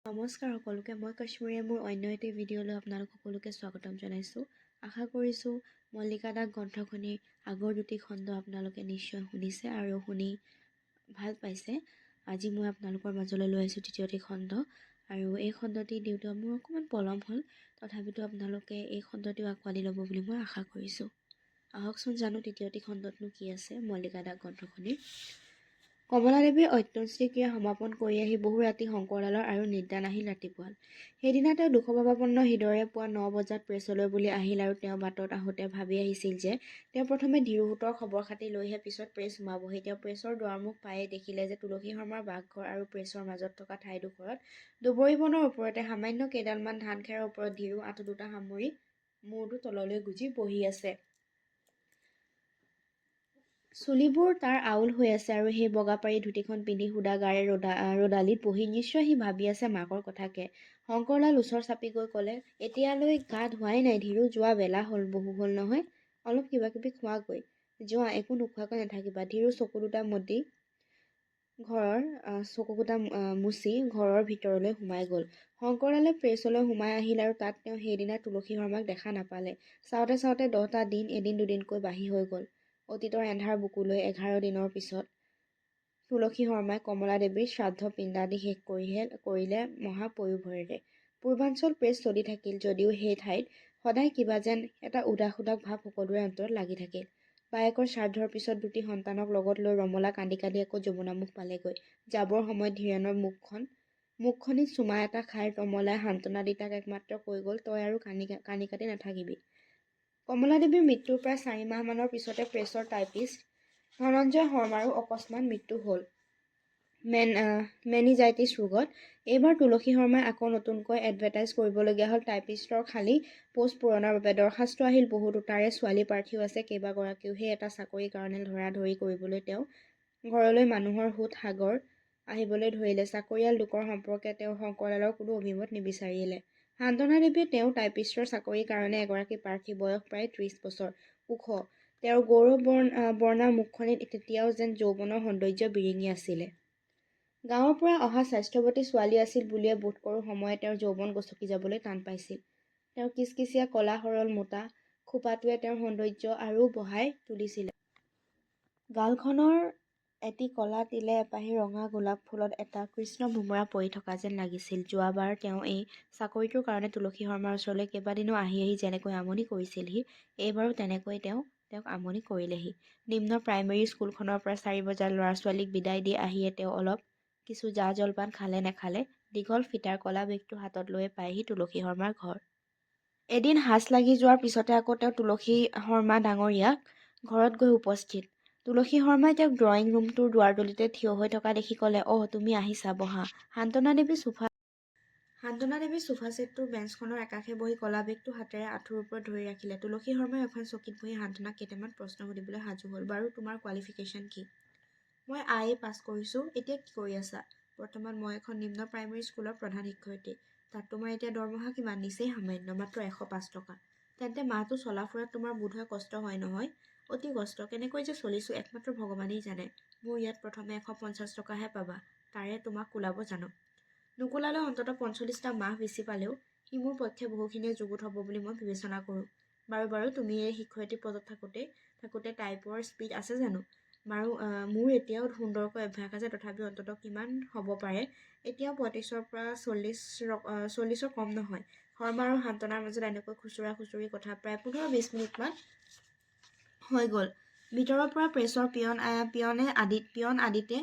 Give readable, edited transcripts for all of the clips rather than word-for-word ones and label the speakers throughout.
Speaker 1: নমস্কাৰ সকলোকে। মই কাশ্মীৰে মোৰ অন্য এটি ভিডিঅ'লৈ আপোনালোক সকলোকে স্বাগতম জনাইছোঁ। আশা কৰিছোঁ মল্লিকা দাস গ্ৰন্থখনিৰ আগৰ দুটি খণ্ড আপোনালোকে নিশ্চয় শুনিছে আৰু শুনি ভাল পাইছে। আজি মই আপোনালোকৰ মাজলৈ লৈ আহিছোঁ তৃতীয়টি খণ্ড, আৰু এই খণ্ডটি দিওঁতে মোৰ অকণমান পলম হ'ল, তথাপিতো আপোনালোকে এই খণ্ডটিও আঁকোৱালি ল'ব বুলি মই আশা কৰিছোঁ। আহকচোন জানো তৃতীয়টি খণ্ডতনো কি আছে মল্লিকা দাস গ্ৰন্থখনিৰ। কমলাদেৱীৰ অন্ত্যেষ্টি ক্ৰিয়া সমাপন কৰি আহি বহু ৰাতি শংকৰলালৰ আৰু নিদ্ৰা নাহিল ৰাতিপুৱাল। সেইদিনা তেওঁ দুখভাৱাপন্ন হৃদয়েৰে পুৱা 9 বজাত প্ৰেছলৈ বুলি আহিল, আৰু তেওঁ বাটত আহোঁতে ভাবি আহিছিল যে তেওঁ প্ৰথমে ধীৰুহঁতৰ খবৰ খাতি লৈহে পিছত প্ৰেছ সোমাবহি। তেওঁ প্ৰেছৰ দুৱাৰমুখ পায়েই দেখিলে যে তুলসী শৰ্মাৰ বাঘঘৰ আৰু প্ৰেছৰ মাজত থকা ঠাইডোখৰত দুবৰি বনৰ ওপৰতে সামান্য কেইডালমান ধান খেৰৰ ওপৰত ধীৰু আঁঠু দুটা সামৰি মূৰটো তললৈ গুজি বহি আছে। চুলিবোৰ তাৰ আউল হৈ আছে, আৰু সেই বগা পাৰি ধুতিখন পিন্ধি সুদা গাৰে ৰদালিত বহি নিশ্চয় সি ভাবি আছে মাকৰ কথাকে। শংকৰলাল ওচৰ চাপি গৈ ক'লে, এতিয়ালৈ গা ধোৱাই নাই ধীৰু, যোৱা বেলা হ'ল, বহু হ'ল নহয়, অলপ কিবা কিবি খোৱাগৈ, যোৱা, একো নোখোৱাকৈ নাথাকিবা। ধীৰু চকু দুটা মুচি ঘৰৰ ভিতৰলৈ সোমাই গ'ল। শংকৰলালে প্ৰেছলৈ সোমাই আহিল, আৰু তাত তেওঁ সেইদিনা তুলসী শৰ্মাক দেখা নাপালে। চাওঁতে চাওঁতে 10টা দিন এদিন দুদিনকৈ বাঢ়ি হৈ গ'ল। অতীতৰ এন্ধাৰ বুকুলৈ 11 দিনৰ পিছত তুলসী শৰ্মাই কমলাদেৱীৰ শ্ৰাদ্ধ পিণ্ডাদি শেষ কৰিলে মহাপয়োভৰেৰে। পূৰ্বাঞ্চল প্ৰেছ চলি থাকিল যদিও সেই ঠাইত সদায় কিবা যেন এটা উদাস উদাস ভাৱ সকলোৰে অন্তৰত লাগি থাকিল। বায়েকৰ শ্ৰাদ্ধৰ পিছত দুটি সন্তানক লগত লৈ ৰমলা কান্দি কান্দি আকৌ যমুনামুখ পালেগৈ। যাবৰ সময়ত ধীৰেনৰ মুখখনিত চুমা এটা খাই ৰমলাই সান্তনা দি তাক একমাত্ৰ কৈ গ'ল, তই আৰু কানি কাটি নাথাকিবি। কমলাদেৱীৰ মৃত্যুৰ প্ৰায় 4 মাহমানৰ পিছতে প্ৰেছৰ টাইপিষ্ট ধনঞ্জয় শৰ্মাৰো অকস্মাৎ মৃত্যু হ'ল মেনিজাইটিছ ৰোগত। এইবাৰ তুলসী শৰ্মাই আকৌ নতুনকৈ এডভাৰটাইজ কৰিবলগীয়া হ'ল টাইপিষ্টৰ খালী পোষ্ট পূৰণৰ বাবে। দৰখাস্ত আহিল বহুতো, তাৰে ছোৱালী প্ৰাৰ্থীও আছে কেইবাগৰাকীও। সেই এটা চাকৰি কাৰণে ধৰা-ধৰি কৰিবলৈ তেওঁ ঘৰলৈ মানুহৰ সোঁত সাগৰ আহিবলৈ ধৰিলে। চাকৰিয়াল লোকৰ সম্পৰ্কে তেওঁ শংকৰলালৰ কোনো অভিমত নিবিচাৰিলে। সান্তনা দেৱীয়ে তেওঁ টাইপিষ্টৰ চাকৰিৰ কাৰণে এগৰাকী প্ৰাৰ্থী, বয়স প্ৰায় 30 বছৰ, ওখ। তেওঁৰ গৌৰৱ বৰ্ণা মুখখনিত তেতিয়াও যেন যৌৱনৰ সৌন্দৰ্য বিৰিঙি আছিলে। গাঁৱৰ পৰা অহা স্বাস্থ্যৱতী ছোৱালী আছিল বুলিয়ে বোধ কৰোঁ সময়ে তেওঁৰ যৌৱন গচকি যাবলৈ টান পাইছিল। তেওঁৰ কিচকিচীয়া কলা সৰল মোটা খোপাটোৱে তেওঁৰ সৌন্দৰ্য আৰু বঢ়াই তুলিছিলে। গালখনৰ এটি কলা তিলে এপাহি ৰঙা গোলাপ ফুলত এটা কৃষ্ণ ভোমোৰা পৰি থকা যেন লাগিছিল। যোৱাবাৰ তেওঁ এই চাকৰিটোৰ কাৰণে তুলসী শৰ্মাৰ ওচৰলৈ কেইবাদিনো আহি আহি যেনেকৈ আমনি কৰিছিলহি, এইবাৰো তেনেকৈ তেওঁক আমনি কৰিলেহি। নিম্ন প্ৰাইমেৰী স্কুলখনৰ পৰা 4 বজাত ল'ৰা-ছোৱালীক বিদায় দি আহিয়ে তেওঁ অলপ কিছু জা-জলপান খালে নেখালে দীঘল ফিটাৰ কলা বেগটো হাতত লৈয়ে পায়হি তুলসী শৰ্মাৰ ঘৰ। এদিন সাজ লাগি যোৱাৰ পিছতে আকৌ তেওঁ তুলসী শৰ্মা ডাঙৰীয়াক ঘৰত গৈ উপস্থিত। তুলসী শৰ্মাই তেওঁক ড্ৰয়িং ৰুমটোৰ দুৱাৰদলিতে থিয় হৈ থকা দেখি ক'লে, তুমি আহিছা, বহা। সান্তনা দেৱী সোফা ছেটটোৰ বেঞ্চখনৰ একাষে বহি কলা বেগটো হাতেৰে আঁঠুৰ ওপৰত ধৰি ৰাখিলে। তুলসী শৰ্মাই এখন চকীত বহি সান্তনাক কেইটামান প্ৰশ্ন সুধিবলৈ সাজু হ'ল। বাৰু তোমাৰ কোৱালিফিকেশ্যন কি? মই IE পাছ কৰিছোঁ। এতিয়া কি কৰি আছা? বৰ্তমান মই এখন নিম্ন প্ৰাইমেৰী স্কুলৰ প্ৰধান শিক্ষয়িত্ৰী। তাত তোমাৰ এতিয়া দৰমহা কিমান? নিচেই সামান্য, মাত্ৰ 105 টকা। তেন্তে মাহটো চলা ফুৰাত তোমাৰ বোধহয় কষ্ট হয় নহয়? অতি কষ্ট। কেনেকৈ যে চলিছোঁ একমাত্ৰ ভগৱানেই জানে। মোৰ ইয়াত প্ৰথমে 150 টকাহে পাবা, তাৰে তোমাক কোলাব জানো? নোকোলালে অন্ততঃ 45টা মাহ বেছি পালেও সি মোৰ পক্ষে বহুখিনিয়ে যুগুত হ'ব বুলি মই বিবেচনা কৰোঁ। বাৰু তুমি এই শিক্ষয়িত্ৰী পদত থাকোঁতে টাইপৰ স্পীড আছে জানো? মোৰ এতিয়াও সুন্দৰকৈ অভ্যাস আছে, তথাপি অন্ততঃ কিমান হ'ব পাৰে, এতিয়াও 35ৰ পৰা 40ৰ কম নহয়। শৰ্মা আৰু সান্তনাৰ মাজত এনেকৈ খুচুৰা-খুচুৰি কথা প্ৰায় 15-20 মিনিটমান হৈ গ'ল। ভিতৰৰ পৰা প্ৰেছৰ পিয়ন আদিতে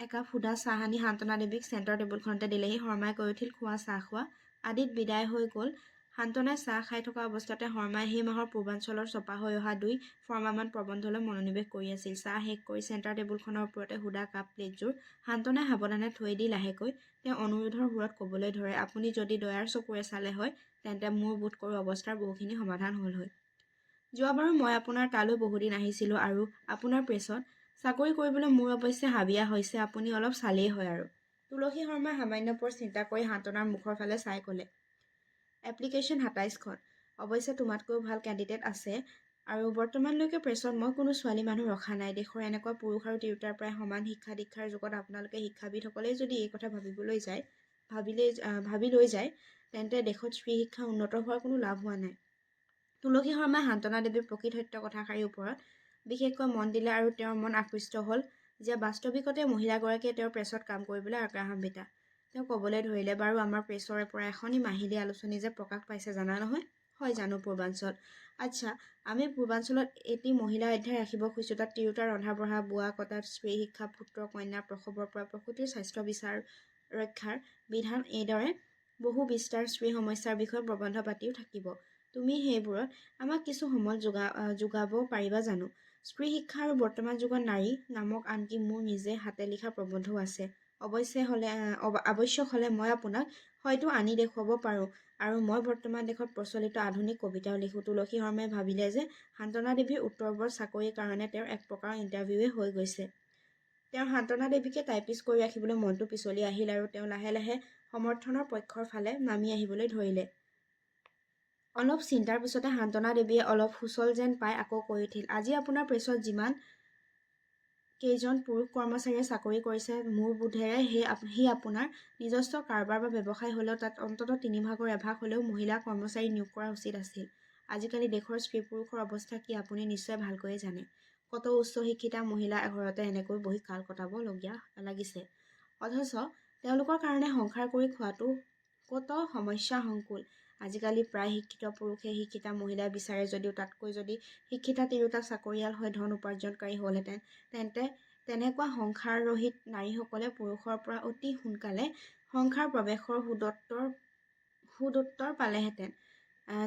Speaker 1: একাপ সুদা চাহ আনি সান্তনা দেৱীক চেণ্টাৰ টেবুলখনতে দিলেহি। শৰ্মাই কৈ উঠিল, চাহ খোৱা। আদিত বিদায় হৈ গ'ল। সান্তনাই চাহ খাই থকা অৱস্থাতে শৰ্মাই সেই মাহৰ পূৰ্বাঞ্চলৰ ছপা হৈ অহা 2 ফৰ্মামান প্ৰবন্ধলৈ মনোনিৱেশ কৰি আছিল। চাহ শেষ কৰি চেণ্টাৰ টেবুলখনৰ ওপৰতে সুদা কাপ প্লেটযোৰ সান্তনাই সাৱধানে থৈ দি লাহেকৈ তেওঁ অনুৰোধৰ সুৰত ক'বলৈ ধৰে, আপুনি যদি দয়াৰ চকুৰে চালে হয়, তেন্তে মোৰ বোধ কৰোঁ অৱস্থাৰ বহুখিনি সমাধান হ'ল হয়। যোৱাবাৰো মই আপোনাৰ তালৈ বহুদিন আহিছিলোঁ, আৰু আপোনাৰ প্ৰেছত চাকৰি কৰিবলৈ মোৰ অৱশ্যে হাবিয়া হৈছে, আপুনি অলপ চালেই হয় আৰু। তুলসী শৰ্মাই সামান্য পৰ চিন্তা কৰি সান্তনাৰ মুখৰ ফালে চাই ক'লে, এপ্লিকেশ্যন 27খন। অৱশ্যে তোমাতকৈও ভাল কেণ্ডিডেট আছে, আৰু বৰ্তমানলৈকে প্ৰেছত মই কোনো ছোৱালী মানুহ ৰখা নাই। দেশৰ এনেকুৱা পুৰুষ আৰু তিৰোতাৰ প্ৰায় সমান শিক্ষা দীক্ষাৰ যুগত আপোনালোকে শিক্ষাবিদসকলেই যদি এই কথা ভাবিবলৈ যায়, ভাবি লৈ যায় তেন্তে দেশত স্ত্ৰী শিক্ষা উন্নত হোৱাৰ কোনো লাভ হোৱা নাই। তুলসী শৰ্মাই সান্তনা দেৱীৰ প্ৰকৃত সত্য কথাষাৰিৰ ওপৰত বিশেষকৈ মন দিলে আৰু তেওঁৰ মন আকৃষ্ট হ'ল যে বাস্তৱিকতে মহিলাগৰাকীয়ে তেওঁৰ প্ৰেছত কাম কৰিবলৈ আগ্ৰহান্বিতা। তেওঁ ক'বলৈ ধৰিলে, বাৰু আমাৰ প্ৰেছৰে পৰা এখনি মাহিলী আলোচনী যে প্ৰকাশ পাইছে জানা নহয়? হয় জানো পূৰ্বাঞ্চল। আচ্ছা, আমি পূৰ্বাঞ্চলত এটি মহিলা অধ্যায় ৰাখিব খুজিছোঁ। তাত তিৰোতা, ৰন্ধা বঢ়া, বোৱা কটাত স্ত্ৰী শিক্ষা, পুত্ৰ কন্যা প্ৰসৱৰ পৰা প্ৰসূতিৰ স্বাস্থ্য বিচাৰ ৰক্ষাৰ বিধান, এইদৰে বহু বিস্তাৰ স্ত্ৰী সমস্যাৰ বিষয়ে প্ৰবন্ধ পাতিও থাকিব। তুমি সেইবোৰত আমাক কিছু সমল যোগাব পাৰিবা জানো? স্ত্ৰী শিক্ষা আৰু বৰ্তমান যুগত নাৰী নামক আনকি মোৰ নিজে হাতে লিখা প্ৰবন্ধও আছে। আৱশ্যক হ'লে মই আপোনাক হয়তো আনি দেখুৱাব পাৰোঁ। আৰু মই বৰ্তমান দেশত প্ৰচলিত আধুনিক কবিতাও লিখোঁ। তুলসী শৰ্মাই ভাবিলে যে সান্তনা দেৱীৰ উত্তৰবোৰত চাকৰিৰ কাৰণে তেওঁৰ এক প্ৰকাৰৰ ইণ্টাৰভিউৱে হৈ গৈছে। তেওঁৰ সান্তনা দেৱীকে টাইপিষ্ট কৰি ৰাখিবলৈ মনটো পিছলি আহিল আৰু তেওঁ লাহে লাহে সমৰ্থনৰ পক্ষৰ ফালে নামি আহিবলৈ ধৰিলে। অলপ চিন্তাৰ পিছতে সান্তনা দেৱীয়ে অলপ সুচল যেন পাই আকৌ কৈ উঠিল, আজি আপোনাৰ প্ৰেছত যিমান কেইজন পুৰুষ কৰ্মচাৰীয়ে চাকৰি কৰিছে, মোৰ বোধেৰে সি আপোনাৰ নিজস্ব কাৰবাৰ বা ব্যৱসায় হ'লেও তাত অন্ততঃ 3ভাগৰ এভাগ হ'লেও মহিলা কৰ্মচাৰী নিয়োগ কৰা উচিত আছিল। আজিকালি দেশৰ স্ত্ৰী পুৰুষৰ অৱস্থা কি আপুনি নিশ্চয় ভালকৈয়ে জানে। কত উচ্চ শিক্ষিতা মহিলা ঘৰতে এনেকৈ বহি কাল কটাব লাগিছে। অথচ তেওঁলোকৰ কাৰণে সংসাৰ কৰি খোৱাটো কত সমস্যা সংকুল। আজিকালি প্ৰায় শিক্ষিত পুৰুষে শিক্ষিতা মহিলা বিচাৰে যদিও তাতকৈ যদি শিক্ষিতা তিৰোতা চাকৰিয়াল হৈ ধন উপাৰ্জনকাৰী হ'লহেঁতেন তেন্তে তেনেকুৱা সংসাৰৰহিত নাৰীসকলে পুৰুষৰ পৰা অতি সোনকালে সংসাৰ প্ৰৱেশৰ সুদুত্তৰ পালেহেঁতেন।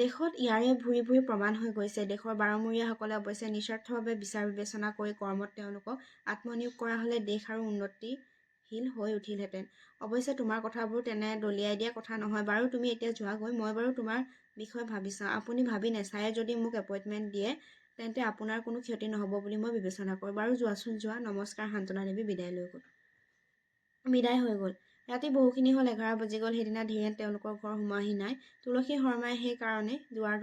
Speaker 1: দেশত ইয়াৰে ভূৰি ভূৰি প্ৰমাণ হৈ গৈছে। দেশৰ বাৰমূৰীয়াসকলে অৱশ্যে নিস্বাৰ্থভাৱে বিচাৰ বিবেচনা কৰি কৰ্মত তেওঁলোকক আত্মনিয়োগ কৰা হ'লে দেশ আৰু উন্নতিশীল হৈ উঠিলহেঁতেন। অৱশ্যে তোমাৰ কথাবোৰ তেনে দলিয়াই দিয়া কথা নহয়। বাৰু তুমি এতিয়া যোৱাগৈ, মই বাৰু তোমাৰ বিষয়ে ভাবি চাওঁ। আপুনি ভাবি নেচায়ে যদি মোক এপইণ্টমেণ্ট দিয়ে তেন্তে আপোনাৰ কোনো ক্ষতি নহ'ব বুলি মই বিবেচনা কৰোঁ। বাৰু যোৱাচোন যোৱা। নমস্কাৰ। সান্তনা দেৱী বিদায় হৈ গ'ল। ৰাতি বহুখিনি হ'ল। 11 বাজি গ'ল। সেইদিনা ধীৰেন তেওঁলোকৰ ঘৰ সোমোৱাহি নাই। তুলসী শৰ্মাই সেই কাৰণে দুৱাৰ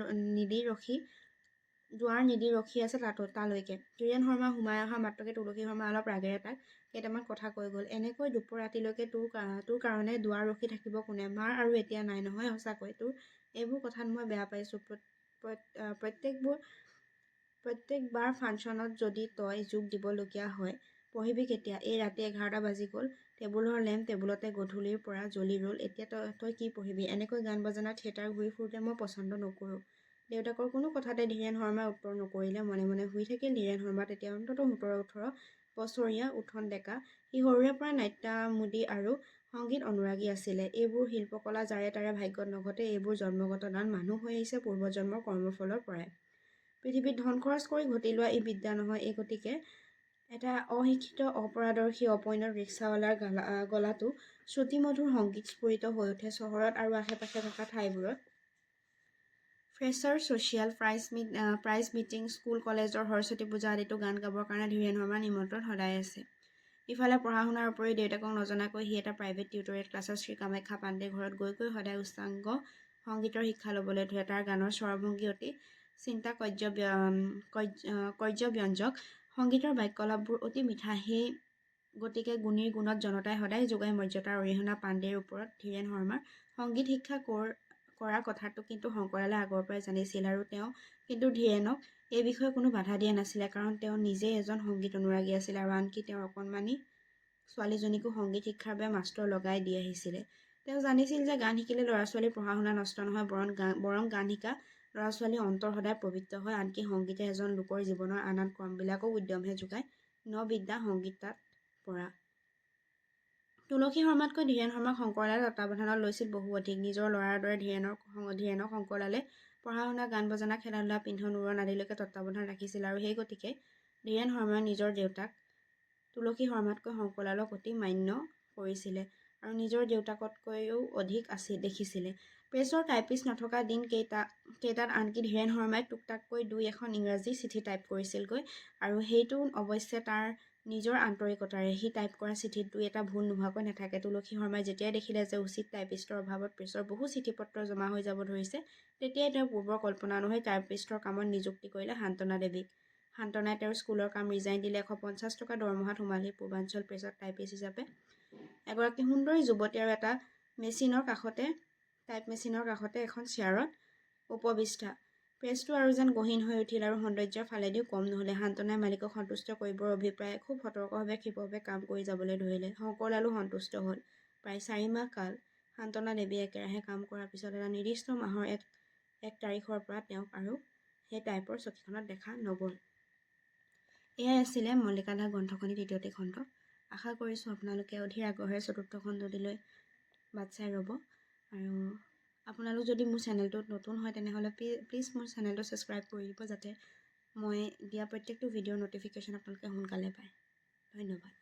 Speaker 1: নিদি ৰখি আছে তালৈকে। ধীৰেন শৰ্মা সোমাই অহা মাত্ৰকে তুলসী শৰ্মা অলপ ৰাগেৰে তাক কেইটামান কথা কৈ গ'ল। এনেকৈ দুপৰ ৰাতিলৈকে তোৰ কাৰণে দুৱাৰ ৰখি থাকিব কোনে? মাৰ আৰু এতিয়া নাই নহয়। সঁচাকৈ তোৰ এইবোৰ কথাত মই বেয়া পাইছোঁ। প্ৰত্যেকবাৰ ফাংচনত যদি তই যোগ দিবলগীয়া হয়, পঢ়িবি কেতিয়া? এই ৰাতি 11টা বাজি গ'ল। টেবুলৰ লেম্প টেবুলতে গধূলিৰ পৰা জ্বলি ৰ'ল। এতিয়া তই কি পঢ়িবি? এনেকৈ গান বাজনা থিয়েটাৰ ঘূৰি ফুৰোঁতে মই পচন্দ নকৰোঁ। দেউতাকৰ কোনো কথাতে ধীৰেন শৰ্মাই উত্তৰ নকৰিলে। মনে মনে শুই থাকিল। ধীৰেন শৰ্মা তেতিয়া অন্ততঃ 17-18 বছৰীয়া উঠোন ডেকা। সি সৰুৰে পৰা নাট্যামোদী আৰু সংগীত অনুৰাগী আছিলে। এইবোৰ শিল্পকলা যাৰে তাৰে ভাগ্যত নঘটে। এইবোৰ জন্মগত দান। মানুহ হৈ আহিছে পূৰ্বজন্মৰ কৰ্মফলৰ পৰাই। পৃথিৱীত ধন খৰচ কৰি ঘটি লোৱা ই বিদ্যা নহয়। এই গতিকে এটা অশিক্ষিত অপৰাদৰ্শী অপৈণত ৰিক্সাৱালাৰ গলাটো শ্ৰুতিমধুৰ সংগীত স্ফুৰিত হৈ উঠে। চহৰত আৰু আশে-পাশে থকা ঠাইবোৰত freshers, social prize meeting, school কলেজৰ সৰস্বতী পূজা আদিতো গান গাবৰ কাৰণে ধীৰেন শৰ্মাৰ নিমন্ত্ৰণ সদায় আছে। ইফালে পঢ়া-শুনাৰ উপৰিও দেউতাকক নজনাকৈ সি এটা প্ৰাইভেট টিউটৰিয়েল ক্লাছত শ্ৰী কামাখ্যা পাণ্ডেৰ ঘৰত গৈ সদায় উচ্চাংগ সংগীতৰ শিক্ষা ল'বলৈ ধৰে। তাৰ গানৰ স্বৰভংগী অতি কৰ্যব্যঞ্জক। সংগীতৰ বাক্যালাপবোৰ অতি মিঠা। সেই গতিকে গুণীৰ গুণত জনতাই সদায় যোগায় মৰ্যাদাৰ অৰিহণা। পাণ্ডেৰ ওপৰত ধীৰেন শৰ্মাৰ সংগীত শিক্ষা কৰা কথাটো কিন্তু শংকৰলালে আগৰ পৰাই জানিছিল আৰু তেওঁ কিন্তু ধীৰেনক এই বিষয়ে কোনো বাধা দিয়া নাছিলে। কাৰণ তেওঁ নিজেই এজন সংগীত অনুৰাগী আছিল আৰু আনকি তেওঁৰ অকণমানি ছোৱালীজনীকো সংগীত শিক্ষাৰ বাবে মাষ্টৰ লগাই দি আহিছিলে। তেওঁ জানিছিল যে গান শিকিলে ল'ৰা-ছোৱালীৰ পঢ়া-শুনা নষ্ট নহয়, বৰং গান শিকা ল'ৰা-ছোৱালীৰ অন্তৰ সদায় পবিত্ৰ হয়। আনকি সংগীতে এজন লোকৰ জীৱনৰ আন ক্ৰমবিলাকক উদ্যমহে যোগায়। বিদ্যা সংগীতাত পৰা। তুলসী শৰ্মাতকৈ ধীৰেন শৰ্মাক শংকৰলালে তত্বাৱধানত লৈছিল বহু অধিক। নিজৰ ল'ৰাৰ দৰে ধীৰেনক শংকৰলালে পঢ়া-শুনা, গান-বাজনা, খেলা-ধূলা, পিন্ধন-উৰণ আদিলৈকে তত্বাৱধান ৰাখিছিল আৰু সেই গতিকে ধীৰেন শৰ্মাই নিজৰ দেউতাক তুলসী শৰ্মাতকৈ শংকৰলালক অতি মান্য কৰিছিলে আৰু নিজৰ দেউতাকতকৈও অধিক দেখিছিলে। প্ৰেছৰ টাইপিষ্ট নথকা দিন কেইটাত আনকি ধীৰেন শৰ্মাই টুকটাককৈ 2-এখন ইংৰাজী চিঠি টাইপ কৰিছিলগৈ আৰু সেইটো অৱশ্যে তাৰ নিজৰ আন্তৰিকতাৰে। সি টাইপ কৰা চিঠিত 2-এটা ভুল নোহোৱাকৈ নাথাকে। তুলসী শৰ্মাই যেতিয়াই দেখিলে যে উচিত টাইপিষ্টৰ অভাৱত প্ৰেছৰ বহু চিঠি-পত্ৰ জমা হৈ যাব ধৰিছে, তেতিয়াই তেওঁ পূৰ্বৰ কল্পনা অনুসৰি টাইপিষ্টৰ কামত নিযুক্তি কৰিলে সান্তনা দেৱীক। সান্তনাই তেওঁৰ স্কুলৰ কাম ৰিজাইন দিলে। 150 টকা দৰমহাত সোমালহি পূৰ্বাঞ্চল প্ৰেছত টাইপিষ্ট হিচাপে। এগৰাকী সুন্দৰী যুৱতী আৰু এটা মেচিনৰ কাষতে টাইপ মেচিনৰ কাষতে এখন চেয়াৰত উপবিষ্টা। প্ৰেছটো আৰু যেন গহীন হৈ উঠিল আৰু সৌন্দৰ্যৰ ফালেদিও কম নহ'লে। শান্তনাই মালিকক সন্তুষ্ট কৰিবৰ অভিপ্ৰায়ে খুব সতৰ্কভাৱে ক্ষীপ্ৰভাৱে কাম কৰি যাবলৈ ধৰিলে। শংকৰলালো সন্তুষ্ট হ'ল। প্ৰায় 4 মাহ কাল শান্তনা দেৱীয়ে একেৰাহে কাম কৰাৰ পিছত এটা নিৰ্দিষ্ট মাহৰ এক তাৰিখৰ পৰা তেওঁক আৰু সেই টাইপৰ চকীখনত দেখা নগ'ল। এয়াই আছিলে মল্লিকাধা গ্ৰন্থখনিৰ 3য়টি খণ্ড। আশা কৰিছোঁ আপোনালোকে অধীৰ আগ্ৰহেৰে 4ৰ্থ খণ্ডটিলৈ বাট চাই ৰ'ব। আৰু আপোনালোক যদি মোৰ চেনেলটোত নতুন হয় তেনেহ'লে প্লিজ মোৰ চেনেলটো ছাবস্ক্ৰাইব কৰি দিব, যাতে মই দিয়া প্ৰত্যেকটো ভিডিঅ'ৰ ন'টিফিকেশ্যন আপোনালোকে সোনকালে পায়। ধন্যবাদ।